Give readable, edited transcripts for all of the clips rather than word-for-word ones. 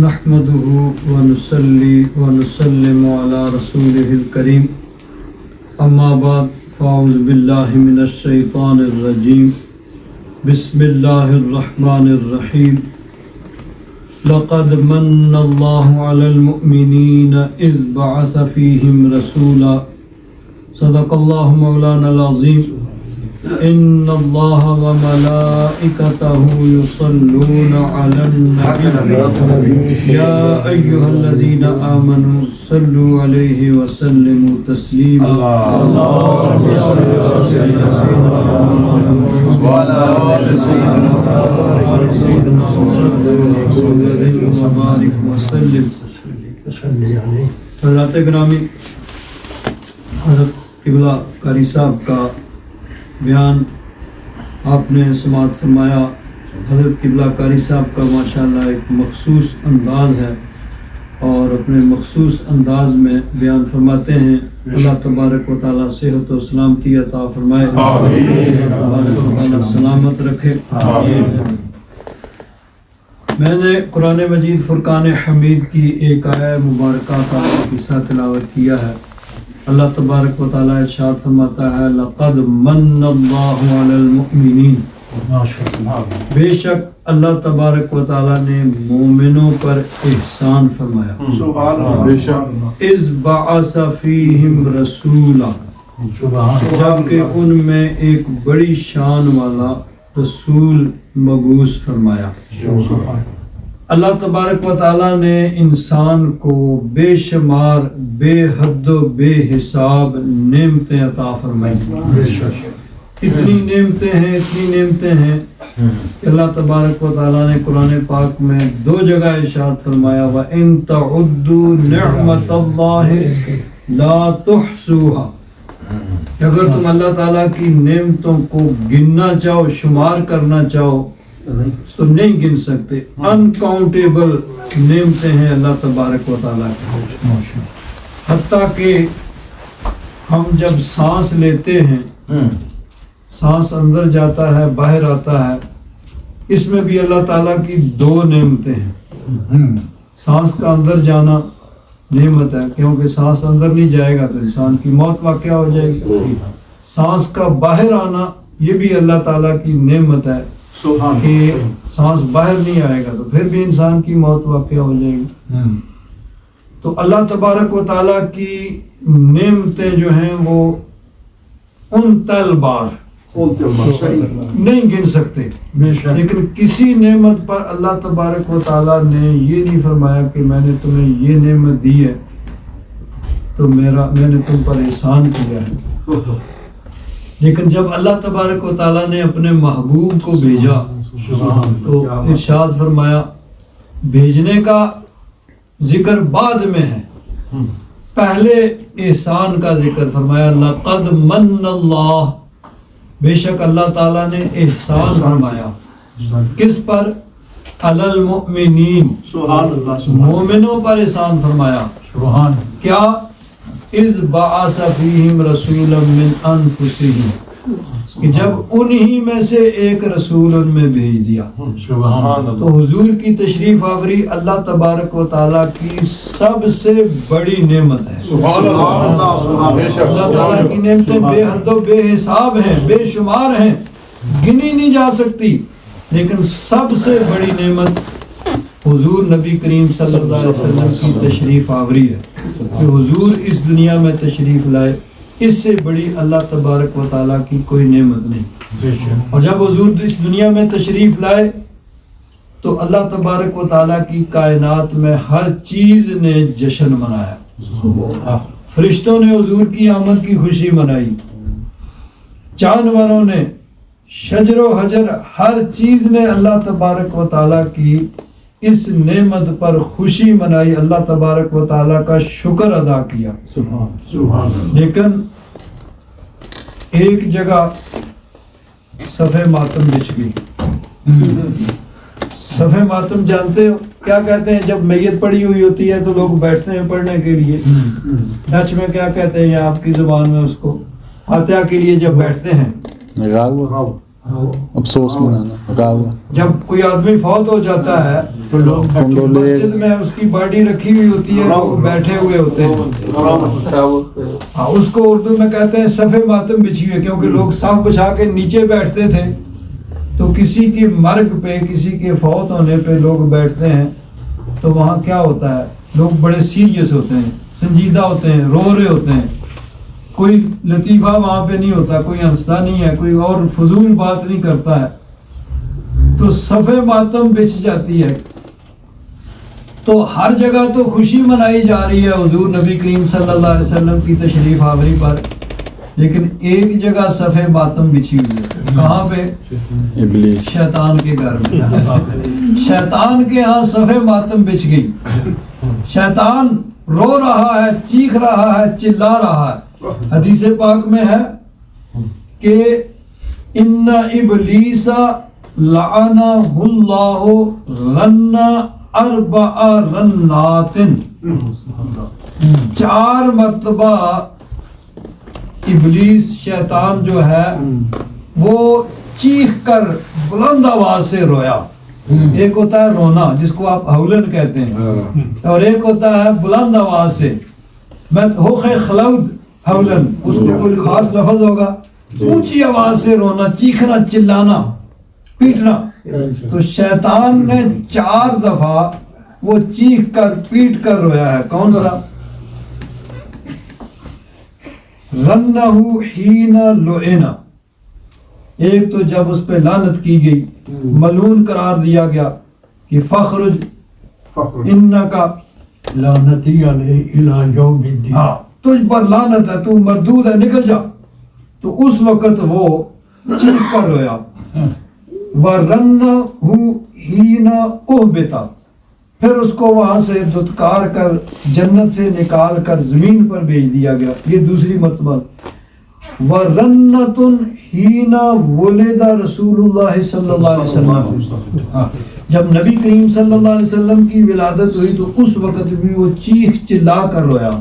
نحمده ونصلي ونسلم على رسوله الكريم اما بعد فاعوذ بالله من الشيطان الرجيم بسم الله الرحمن الرحيم لقد من الله على المؤمنين إذ بعث فيهم رسولا صدق الله مولانا العظيم إن الله وملائكته يصلون على النبي يا أيها الذين آمنوا صلوا عليه وسلموا تسليما اللهم صل على سيدنا محمد وعلى آل سيدنا محمد وبارك وسلم. حضرات گرامی، حضرت قبلہ قاری صاحب کا بیان آپ نے سماعت فرمایا. حضرت قبلہ قاری صاحب کا ماشاءاللہ ایک مخصوص انداز ہے اور اپنے مخصوص انداز میں بیان فرماتے ہیں. اللہ تبارک و تعالیٰ صحت و سلامتی عطا فرمائے، اللہ تبارک و تعالیٰ سلامت رکھے. میں نے قرآن مجید فرقان حمید کی ایک آیہ مبارکہ کا قصہ تلاوت کیا ہے. اللہ تبارک و تعالیٰ ارشاد فرماتا ہے لقد من اللہ علی المؤمنین، بے شک اللہ تبارک و تعالیٰ نے مومنوں پر احسان فرمایا. اذ بعث فیہم رسولا، جبکہ ان میں ایک بڑی شان والا رسول مبعوث فرمایا. اللہ تبارک و تعالیٰ نے انسان کو بے شمار بے حد و بے حساب نعمتیں عطا فرمائی. اتنی نعمتیں ہیں کہ اللہ تبارک و تعالیٰ نے قرآن پاک میں 2 جگہ ارشاد فرمایا وَإِن تَعُدُّوا نِعْمَةَ اللَّهِ لَا تُحْصُوهَا، اگر تم اللہ تعالیٰ کی نعمتوں کو گننا چاہو، شمار کرنا چاہو تو نہیں گن سکتے. انکاؤنٹیبل نعمتیں ہیں اللہ تبارک و تعالیٰ کی. حتیٰ کہ ہم جب سانس لیتے ہیں، سانس اندر جاتا ہے باہر آتا ہے، اس میں بھی اللہ تعالیٰ کی 2 نعمتیں ہیں. سانس کا اندر جانا نعمت ہے، کیونکہ سانس اندر نہیں جائے گا تو انسان کی موت واقع ہو جائے گی. سانس کا باہر آنا یہ بھی اللہ تعالیٰ کی نعمت ہے کہ سانس باہر نہیں آئے گا تو پھر بھی انسان کی موت واقع ہو جائے گی. تو اللہ تبارک و تعالیٰ کی نعمتیں جو ہیں وہ ان تل بار نہیں گن سکتے. لیکن کسی نعمت پر اللہ تبارک و تعالیٰ نے یہ نہیں فرمایا کہ میں نے تمہیں یہ نعمت دی ہے تو میں نے تم پر احسان کیا ہے. لیکن جب اللہ تبارک و تعالیٰ نے اپنے محبوب کو بھیجا تو ارشاد فرمایا، بھیجنے کا ذکر بعد میں ہے، پہلے احسان کا ذکر فرمایا. لقد من اللہ، بے شک اللہ تعالیٰ نے احسان فرمایا. کس پر؟ علی المؤمنین، مومنوں پر احسان فرمایا. کیا؟ اذ بعث فیہم رسولا من انفسہم، کہ جب انہی میں سے ایک رسول ان میں بھیج دیا. تو حضور کی تشریف آوری اللہ تبارک و تعالیٰ کی سب سے بڑی نعمت ہے. اللہ تعالیٰ کی نعمتیں بے حد و بے حساب ہیں، بے شمار ہیں، گنی نہیں جا سکتی. لیکن سب سے بڑی نعمت حضور نبی کریم صلی اللہ علیہ وسلم کی تشریف آوری ہے کہ حضور اس دنیا میں تشریف لائے. اس سے بڑی اللہ تبارک و تعالیٰ کی کوئی نعمت نہیں. اور جب حضور اس دنیا میں تشریف لائے تو اللہ تبارک و تعالیٰ کی کائنات میں ہر چیز نے جشن منایا. فرشتوں نے حضور کی آمد کی خوشی منائی، جانوروں نے، شجر و حجر، ہر چیز نے اللہ تبارک و تعالیٰ کی اس نعمت پر خوشی منائی، اللہ تبارک و تعالیٰ کا شکر ادا کیا. لیکن ایک جگہ صفحہ ماتم بچھ گئی. صفحہ ماتم جانتے ہو کیا کہتے ہیں؟ جب میت پڑی ہوئی ہوتی ہے تو لوگ بیٹھتے ہیں پڑھنے کے لیے. ڈچ میں کیا کہتے ہیں، آپ کی زبان میں اس کو فاتحہ کے لیے جب بیٹھتے ہیں افسوس منانا غاوا جب کوئی آدمی فوت ہو جاتا ہے تو لوگ مسجد میں اس کی باڈی رکھی ہوئی ہوتی ہے، لوگ بیٹھے ہوئے ہوتے ہیں، ہاں اس کو اردو میں کہتے ہیں صف ماتم بچھی ہوئی، کیونکہ لوگ صف بچھا کے نیچے بیٹھتے تھے، تو کسی کے مرگ پہ، کسی کے فوت ہونے پہ لوگ بیٹھتے ہیں تو وہاں کیا ہوتا ہے، لوگ بڑے سیریس ہوتے ہیں، سنجیدہ ہوتے ہیں، رو رہے ہوتے ہیں، کوئی لطیفہ وہاں پہ نہیں ہوتا، کوئی ہنستا نہیں ہے، کوئی اور فضول بات نہیں کرتا ہے، تو صف ماتم بچھ جاتی ہے۔ تو ہر جگہ تو خوشی منائی جا رہی ہے حضور نبی کریم صلی اللہ علیہ وسلم کی تشریف آوری پر، لیکن ایک جگہ صف ماتم بچھی ہوئی ہے، کہاں پہ؟ ابلیس شیطان کے گھر میں، شیطان کے ہاں صف ماتم بچھ گئی، شیطان رو رہا ہے، چیخ رہا ہے، چلا رہا ہے۔ حدیث پاک میں ہے کہ ان ابلیس لعنہ اللہ رن اربع رنات، 4 مرتبہ ابلیس شیطان جو ہے وہ چیخ کر بلند آواز سے رویا۔ ایک ہوتا ہے رونا جس کو آپ ہولن کہتے ہیں، اور ایک ہوتا ہے بلند آواز سے، میں ہوخے خلود ہولن، اس کو کوئی خاص لفظ ہوگا، اونچی آواز سے رونا، چیخنا، چلانا، پیٹنا۔ تو شیطان نے 4 دفعہ وہ چیخ کر پیٹ کر رویا ہے۔ کون سا؟ رنہ حین لعنا، ایک تو جب اس پہ لعنت کی گئی، ملعون قرار دیا گیا کہ فخرج انکا لعنتی علیہ الی یوم الدین، ہاں تجھ پر لعنت ہے، تو مردود ہے، نکل جا۔ تو اس وقت وہ چیخ کر رویا۔ وَرَنَّهُ حِينَ أُهْبِطَ، پھر اس کو وہاں سے دھتکار کر جنت سے نکال کر زمین پر بھیج دیا گیا، یہ دوسری مرتبہ۔ وَرَنَّةٌ حِينَ وُلِدَ رسول اللہ صلی اللہ علیہ وسلم، جب نبی کریم صلی اللہ علیہ وسلم کی ولادت ہوئی تو اس وقت بھی وہ چیخ چلا کر رویا۔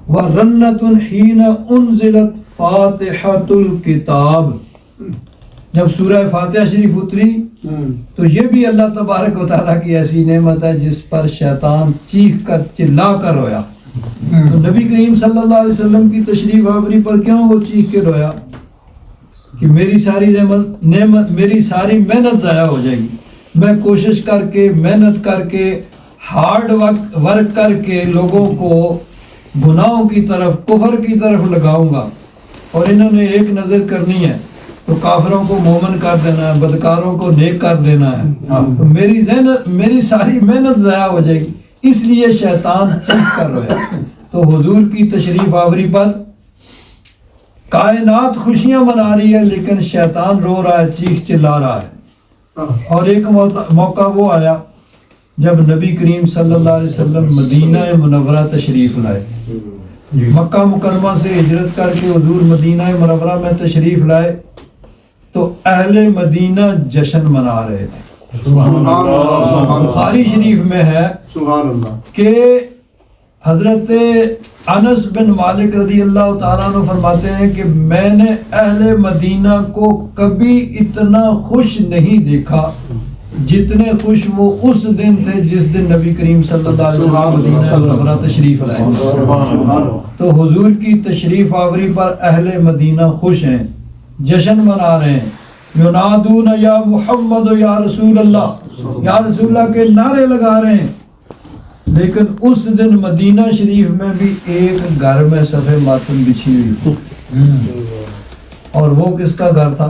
وَرَنَّةٌ حِينَ أُنزِلَتْ فَاتِحَةُ الْكِتَابِ، جب سورہ فاتحہ شریف اتری تو یہ بھی اللہ تبارک و تعالیٰ کی ایسی نعمت ہے جس پر شیطان چیخ کر چلا کر رویا۔ تو نبی کریم صلی اللہ علیہ وسلم کی تشریف آوری پر کیوں وہ چیخ کے رویا؟ کہ میری ساری نعمت، میری ساری محنت ضائع ہو جائے گی، میں کوشش کر کے، محنت کر کے، ہارڈ ورک کر کے لوگوں کو گناہوں کی طرف، کفر کی طرف لگاؤں گا، اور انہوں نے ایک نظر کرنی ہے تو کافروں کو مومن کر دینا ہے، بدکاروں کو نیک کر دینا ہے، تو میری ساری محنت ضائع ہو جائے گی، اس لیے شیطان چیخ کر رویا۔ تو حضور کی تشریف آوری پر کائنات خوشیاں منا رہی ہے لیکن شیطان رو رہا ہے، چیخ چلا رہا ہے۔ اور ایک موقع وہ آیا جب نبی کریم صلی اللہ علیہ وسلم مدینہ منورہ تشریف لائے، مکہ مکرمہ سے ہجرت کر کے حضور مدینہ منورہ میں تشریف لائے تو اہل مدینہ جشن منا رہے تھے۔ بخاری شریف میں ہے کہ حضرت انس بن مالک رضی اللہ تعالیٰ عنہ فرماتے ہیں کہ میں نے اہل مدینہ کو کبھی اتنا خوش نہیں دیکھا جتنے خوش وہ اس دن تھے جس دن نبی کریم صلی اللہ علیہ وسلم مدینہ منورہ تشریف لائے۔ تو حضور کی تشریف آوری پر اہل مدینہ خوش ہیں، جشن منا رہے ہیں، ینادون یا محمد یا رسول اللہ، یا رسول اللہ کے نعرے لگا رہے ہیں۔ لیکن اس دن مدینہ شریف میں بھی ایک گھر میں صف ماتم بچھی ہوئی تھی، اور وہ کس کا گھر تھا؟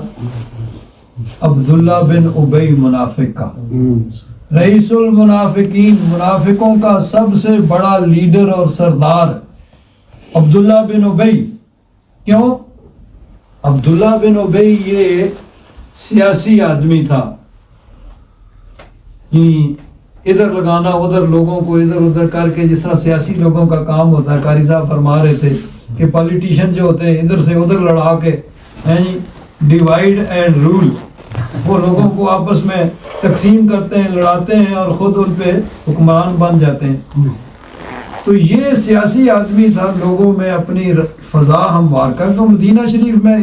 عبداللہ بن ابی منافق کا، رئیس المنافقین، منافقوں کا سب سے بڑا لیڈر اور سردار عبداللہ بن ابی۔ کیوں؟ عبداللہ بن ابی یہ سیاسی آدمی تھا، ادھر لگانا ادھر، لوگوں کو ادھر ادھر کر کے، جس طرح سیاسی لوگوں کا کام ہوتا ہے۔ قاری صاحب فرما رہے تھے کہ پالیٹیشین جو ہوتے ہیں ادھر سے ادھر لڑا کے، ڈیوائیڈ اینڈ رول، وہ لوگوں کو آپس میں تقسیم کرتے ہیں، لڑاتے ہیں اور خود ان پہ حکمران بن جاتے ہیں۔ تو یہ سیاسی آدمی تھا، لوگوں میں اپنی فضا ہموار کر۔ تو مدینہ شریف میں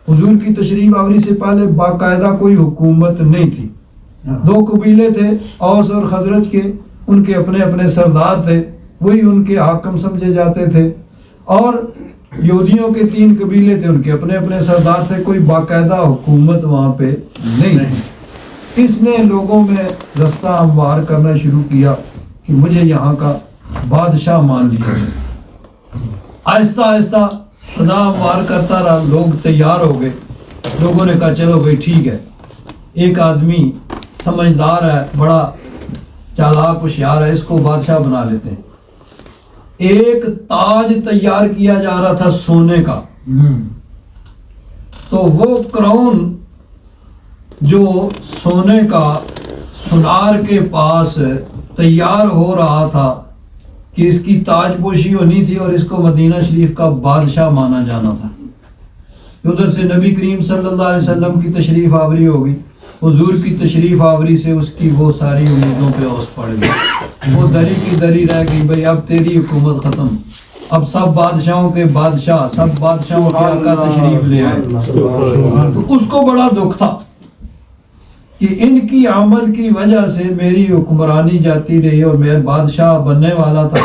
حضور کی تشریف آوری سے پہلے باقاعدہ کوئی حکومت نہیں تھی. 2 قبیلے تھے، اوس اور خزرج کے، ان کے اپنے اپنے سردار تھے، وہی ان کے حاکم سمجھے جاتے تھے. اور یہودیوں کے 3 قبیلے تھے، ان کے اپنے اپنے سردار تھے. کوئی باقاعدہ حکومت وہاں پہ نہیں تھی. اس نے لوگوں میں رستہ ہموار کرنا شروع کیا کہ مجھے یہاں کا بادشاہ مان لیا جائے. آہستہ آہستہ خدا ہموار کرتا رہا، لوگ تیار ہو گئے. لوگوں نے کہا چلو بھائی ٹھیک ہے، ایک آدمی سمجھدار ہے، بڑا چالاک ہوشیار ہے، اس کو بادشاہ بنا لیتے ہیں. ایک تاج تیار کیا جا رہا تھا سونے کا. تو وہ کراؤن جو سونے کا سونار کے پاس تیار ہو رہا تھا کہ اس کی تاج پوشی ہونی تھی اور اس کو مدینہ شریف کا بادشاہ مانا جانا تھا. ادھر سے نبی کریم صلی اللہ علیہ وسلم کی تشریف آوری ہوگی. حضور کی تشریف آوری سے اس کی وہ ساری امیدوں پہ اوس پڑ گئی. وہ دری کی دری رہ گئی، بھئی اب تیری حکومت ختم، اب سب بادشاہوں کے بادشاہ، سب بادشاہوں کے آقا تشریف لے آئے. تو اس کو بڑا دکھ تھا کہ ان کی آمد کی وجہ سے میری حکمرانی جاتی رہی اور میں بادشاہ بننے والا تھا.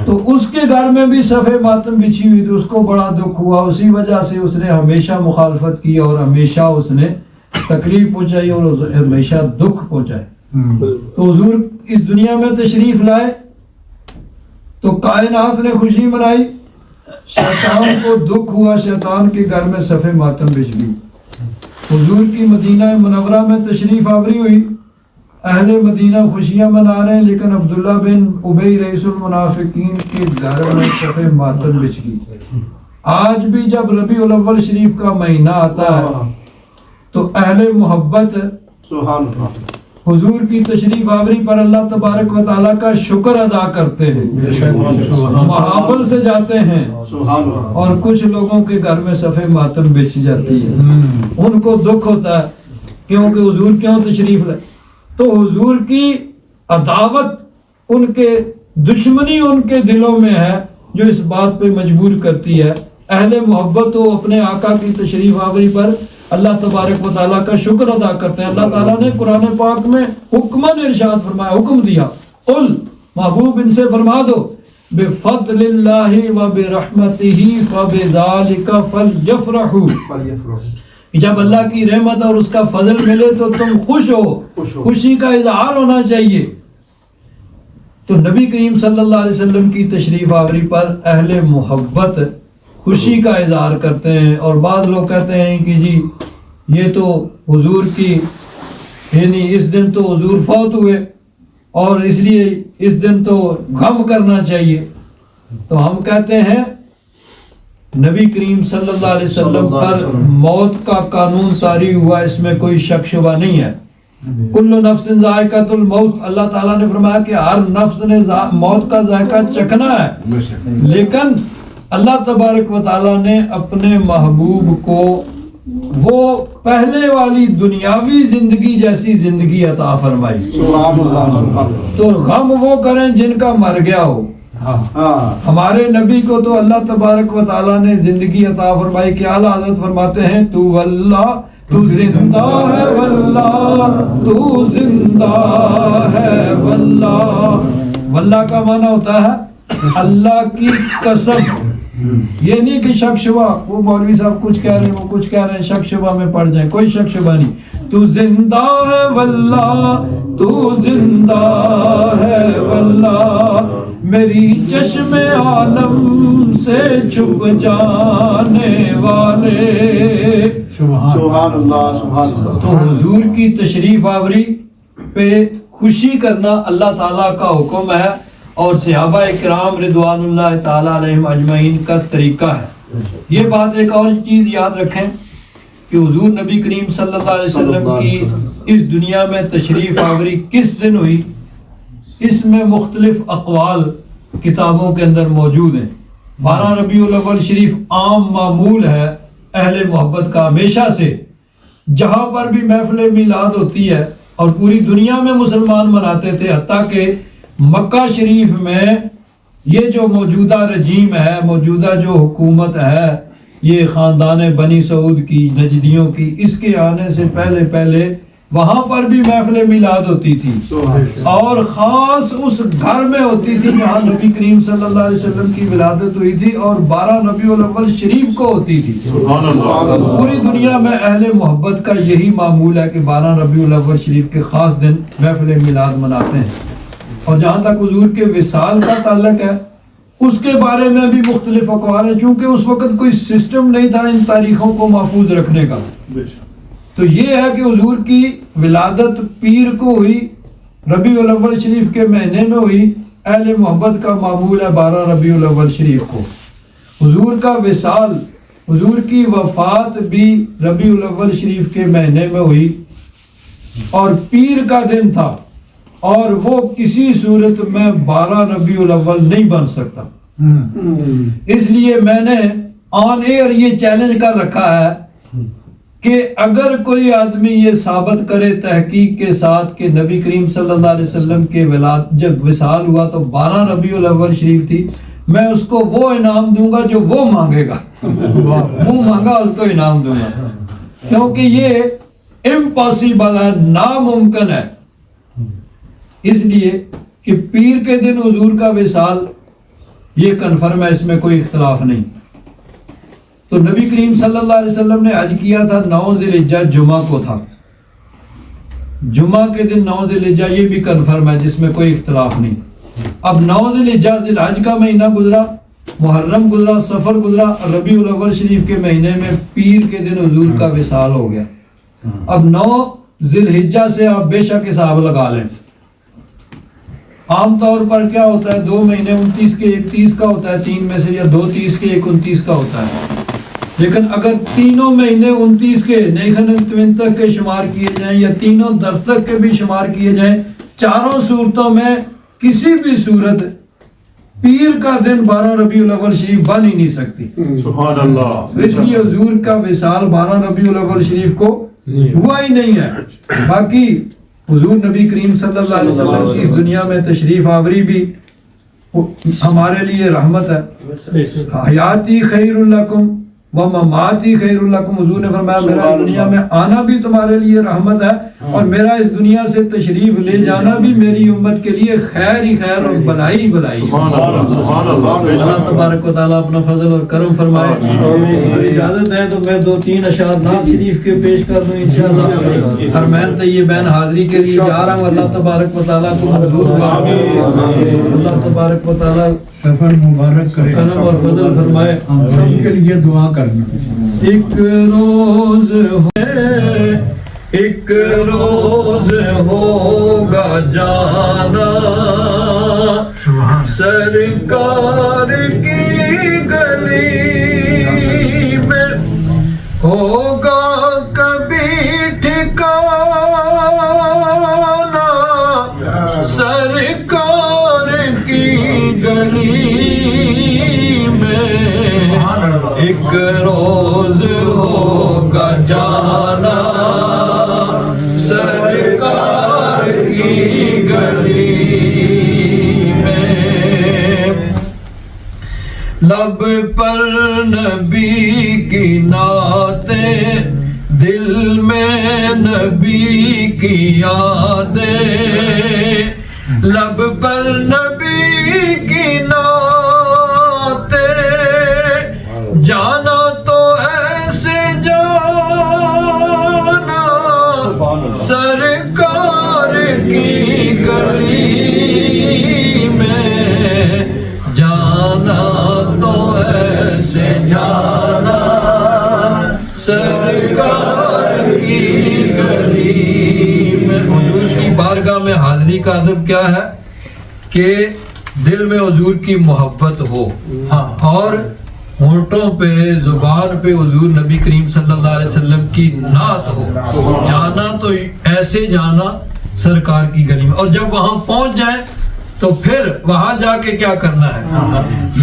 تو اس کے گھر میں بھی صفحے ماتم بچھی ہوئی تھی، اس کو بڑا دکھ ہوا. اسی وجہ سے اس نے ہمیشہ مخالفت کی اور ہمیشہ اس نے تکلیف پہنچائی اور ہمیشہ دکھ پہنچائے. تو حضور اس دنیا میں تشریف لائے تو کائنات نے خوشی منائی، شیطان کو دکھ ہوا، شیطان کے گھر میں صفحے ماتم بچھ گئی. حضور کی مدینہ منورہ میں تشریف آوری ہوئی، اہل مدینہ خوشیاں منا رہے ہیں، لیکن عبداللہ بن ابی رئیس المنافقین کے گھر میں صفحے ماتم بچ گئی. آج بھی جب ربیع الاول شریف کا مہینہ آتا ہے تو اہل محبت حضور کی تشریف آوری پر اللہ تبارک و تعالیٰ کا شکر ادا کرتے ہیں، محافل سے جاتے ہیں، اور کچھ لوگوں کے گھر میں صفحے ماتم بچ جاتی ہے. ان کو دکھ ہوتا ہے کیونکہ حضور کیوں تشریف لائے. تو حضور کی عداوت، ان کے دشمنی ان کے دلوں میں ہے جو اس بات پہ مجبور کرتی ہے. اہل محبت و اپنے آقا کی تشریف آوری پر اللہ تبارک و تعالیٰ کا شکر ادا کرتے ہیں. اللہ تعالیٰ نے قرآن پاک میں حکماً ارشاد فرمایا، حکم دیا، قل محبوب ان سے فرما دو، بفضل اللہ و برحمتہ فبذالک فلیفرحوا، جب اللہ کی رحمت اور اس کا فضل ملے تو تم خوش ہو، خوشی کا اظہار ہونا چاہیے. تو نبی کریم صلی اللہ علیہ وسلم کی تشریف آوری پر اہل محبت خوشی کا اظہار کرتے ہیں. اور بعض لوگ کہتے ہیں کہ جی یہ تو حضور کی، یعنی اس دن تو حضور فوت ہوئے اور اس لیے اس دن تو غم کرنا چاہیے. تو ہم کہتے ہیں نبی کریم صلی اللہ علیہ وسلم پر موت کا قانون طاری ہوا، اس میں کوئی شک شبہ نہیں ہے. کل نفس ذائقۃ الموت، اللہ تعالیٰ نے فرمایا کہ ہر نفس نے موت کا ذائقہ چکھنا ہے. لیکن اللہ تبارک و تعالیٰ نے اپنے محبوب کو وہ پہلے والی دنیاوی زندگی جیسی زندگی عطا فرمائی. تو غم وہ کریں جن کا مر گیا ہو. ہمارے نبی کو تو اللہ تبارک و تعالیٰ نے زندگی عطا فرمائی کہ اعلیٰ حضرت فرماتے ہیں تو واللہ تو زندہ ہے واللہ تو زندہ ہے واللہ. واللہ کا معنی ہوتا ہے اللہ کی قسم. یہ نہیں کہ شک شبہ، وہ مولوی صاحب کچھ کہہ رہے ہیں وہ کچھ کہہ رہے ہیں، شک شبہ میں پڑ جائیں، کوئی شک شبہ نہیں. تو زندہ ہے واللہ تو زندہ ہے واللہ، میری چشم عالم سے چھپ جانے والے. سبحان اللہ سبحان اللہ. تو حضور کی تشریف آوری پہ خوشی کرنا اللہ تعالیٰ کا حکم ہے اور صحابہ کرام رضوان اللہ تعالیٰ علیہم اجمعین کا طریقہ ہے. یہ بات ایک اور چیز یاد رکھیں کہ حضور نبی کریم صلی اللہ علیہ وسلم کی اس دنیا میں تشریف آوری کس دن ہوئی، اس میں مختلف اقوال کتابوں کے اندر موجود ہیں. 12 ربیع الاول شریف عام معمول ہے اہل محبت کا ہمیشہ سے. جہاں پر بھی محفل میلاد ہوتی ہے اور پوری دنیا میں مسلمان مناتے تھے، حتیٰ کہ مکہ شریف میں یہ جو موجودہ رجیم ہے، موجودہ جو حکومت ہے، یہ خاندان بنی سعود کی، نجدیوں کی، اس کے آنے سے پہلے وہاں پر بھی محفل میلاد ہوتی تھی، اور خاص اس گھر میں ہوتی تھی جہاں نبی کریم صلی اللہ علیہ وسلم کی ولادت ہوئی تھی، اور 12 ربیع الاول شریف کو ہوتی تھی۔ پوری دنیا میں اہل محبت کا یہی معمول ہے کہ 12 ربیع الاول شریف کے خاص دن محفل میلاد مناتے ہیں۔ اور جہاں تک حضور کے وصال کا تعلق ہے، اس کے بارے میں بھی مختلف اقوال ہیں، چونکہ اس وقت کوئی سسٹم نہیں تھا ان تاریخوں کو محفوظ رکھنے کا۔ تو یہ ہے کہ حضور کی ولادت پیر کو ہوئی، ربیع الاول شریف کے مہینے میں ہوئی، اہل محبت کا معمول ہے 12 ربیع الاول شریف کو۔ حضور کا وصال، حضور کی وفات بھی ربیع الاول شریف کے مہینے میں ہوئی، اور پیر کا دن تھا، اور وہ کسی صورت میں 12 ربیع الاول نہیں بن سکتا۔ اس لیے میں نے آن ایئر یہ چیلنج کر رکھا ہے کہ اگر کوئی آدمی یہ ثابت کرے تحقیق کے ساتھ کہ نبی کریم صلی اللہ علیہ وسلم کے جب وصال ہوا تو 12 ربیع الاول شریف تھی، میں اس کو وہ انعام دوں گا جو وہ مانگے گا، منہ مانگا اس کو انعام دوں گا، کیونکہ یہ امپاسبل ہے، ناممکن ہے۔ اس لیے کہ پیر کے دن حضور کا وصال یہ کنفرم ہے، اس میں کوئی اختلاف نہیں۔ تو نبی کریم صلی اللہ علیہ وسلم نے حج کیا تھا 9 ذی الحجہ جمعہ کو تھا، جمعہ کے دن 9 ذی الحجہ، یہ بھی کنفرم ہے، جس میں کوئی اختلاف نہیں۔ اب 9 ذی الحجہ ذی الحج کا مہینہ گزرا، محرم گزرا، سفر گزرا، ربیع الاول شریف کے مہینے میں پیر کے دن حضور کا وصال ہو گیا۔ اب 9 ذی الحجہ سے آپ بے شک حساب لگا لیں۔ عام طور پر کیا ہوتا ہے، 2 مہینے 29 کے 1 30 کا ہوتا ہے 3 میں سے، یا 2 30 کے 1 29 کا ہوتا ہے۔ لیکن اگر تینوں مہینے 29 کے نیخن تک کے شمار کیے جائیں، یا تینوں دفتر کے بھی شمار کیے جائیں، چاروں صورتوں میں کسی بھی صورت پیر کا دن 12 ربیع الاول شریف بن ہی نہیں سکتی۔ سبحان اللہ۔ اس لیے حضور کا وصال 12 ربیع الاول شریف کو ہوا ہی نہیں ہے۔ باقی حضور نبی کریم صلی اللہ علیہ وسلم کی اس دنیا میں تشریف آوری بھی ہمارے لیے رحمت ہے۔ حیاتی خیر لکم ومماتی خیر لکم، حضور نے فرمایا میرا دنیا میں آنا بھی تمہارے لیے رحمت ہے، اور میرا اس دنیا سے تشریف لے جانا بھی میری امت کے لیے خیر ہی خیر اور بھلائی ہی بھلائی۔ اللہ تبارک و تعالیٰ اپنا فضل اور کرم فرمائے۔ اگر اجازت ہے تو میں 2-3 اشعار نعت شریف کے پیش کر دوں انشاءاللہ۔ حرمین طیبین حاضری کے لیے جا رہا ہوں، اللہ تبارک و تعالیٰ کو منظور فرمائے، اللہ تبارک و تعالیٰ سفر مبارک کرے، کرم اور فضل فرمائے۔ ہم سب کے لیے دعا کرنا۔ ایک روز ہے، ایک روز ہوگا جانا سرکار کی گلی میں، ہوگا کبھی ٹھکانہ سرکار کی گلی میں، ایک روز ہوگا جانا سرکار کی گلی میں، لب پر نبی کی نعتیں، دل میں نبی کی یادیں، لب پر نبی کی نعتیں، جانا تو ایسے جانا سرکار کی گلی میں، جانا تو ایسے جانا سرکار کی گلی میں۔ حضور کی بارگاہ میں حاضری کا ادب کیا ہے کہ دل میں حضور کی محبت ہو، اور ہونٹوں پہ زبان پہ حضور نبی کریم صلی اللہ علیہ وسلم کی نعت ہو، جانا تو ایسے جانا سرکار کی گلی میں۔ اور جب وہاں پہنچ جائیں تو پھر وہاں جا کے کیا کرنا ہے،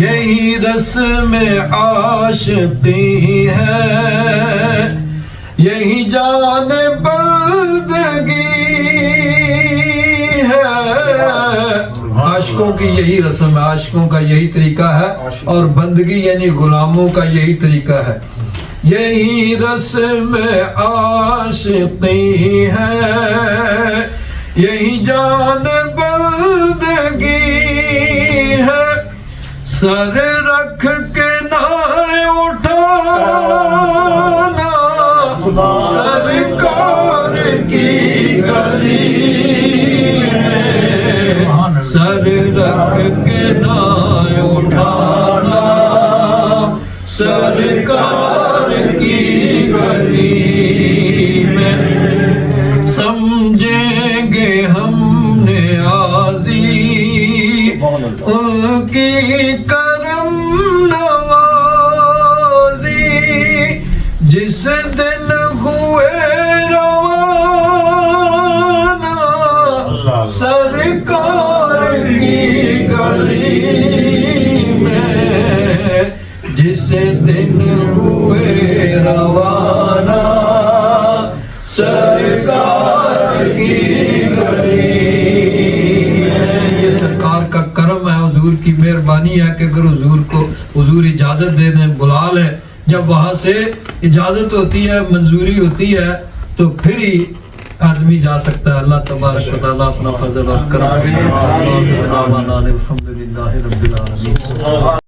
یہی رسم عاشقی ہے، یہی جان بندگی ہے، عاشقوں کی یہی رسم ہے، عاشقوں کا یہی طریقہ ہے، اور بندگی یعنی غلاموں کا یہی طریقہ ہے. یہی رسم عاشقی ہے، یہی جان بندگی ہے. سر رکھ کے نہ اٹھانا سرکار کی گلی ہے. سر رکھ کے نہ اٹھانا سرکار کی گلی میں. سمجھیں گے ہم نے آزی ان کی کرم نوازی، جس دن ہوئے روانہ سرکار کی گلی میں. جس دن ہوئے روانہ سرکار کی گلی ہے. یہ سرکار کا کرم ہے، حضور کی مہربانی ہے کہ اگر حضور کو حضور اجازت دے دیں، بلا لیں، جب وہاں سے اجازت ہوتی ہے، منظوری ہوتی ہے، تو پھر ہی آدمی جا سکتا ہے. اللہ تبارک و تعالیٰ اپنا فضل اور کرم. الحمدللہ رب العالمین.